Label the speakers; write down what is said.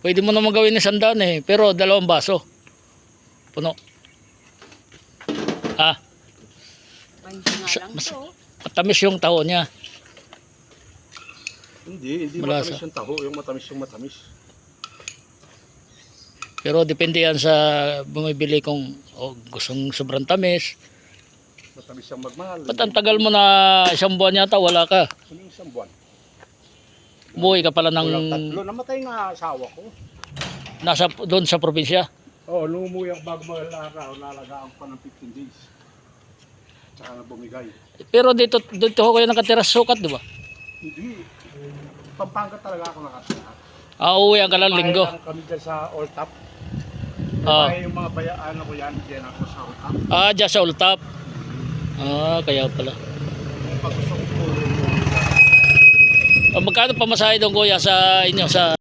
Speaker 1: Pwede mo naman gawin ng 100 eh, pero 2 baso. Puno. Ah,
Speaker 2: Pansin nga lang to.
Speaker 1: matamis yung taho niya.
Speaker 3: Hindi
Speaker 1: Malasa.
Speaker 3: matamis yung taho, yung matamis.
Speaker 1: Pero depende yan sa bumibili kung gustong sobrang tamis.
Speaker 3: Matamis siyang magmahal.
Speaker 1: Ba't ang tagal mo na 1 buwan yata wala ka?
Speaker 3: Ano yung 1 buwan?
Speaker 1: Umuwi ka pala
Speaker 3: Kulang
Speaker 1: ng
Speaker 3: 3, namatay nga asawa ko.
Speaker 1: doon sa probinsya.
Speaker 3: Oo, nung umuwi ako bago mag-araw, nalagaan pa ng 15 days. Tsaka na bumigay.
Speaker 1: Pero dito ho kayo nakatira sa Sukat, di ba?
Speaker 3: Hindi. Pampanga talaga ako nakatira.
Speaker 1: Uuwi ka lang linggo.
Speaker 3: Bahay lang kami dyan sa Old Top.
Speaker 1: Ah.
Speaker 3: Bahay yung mga bayaan ko yan, dyan ako sa Old Top.
Speaker 1: Dyan sa Ultap. Kaya pala.
Speaker 3: Pag gusto ko po,
Speaker 1: Magkano pamasahe doon kuya sa inyo sa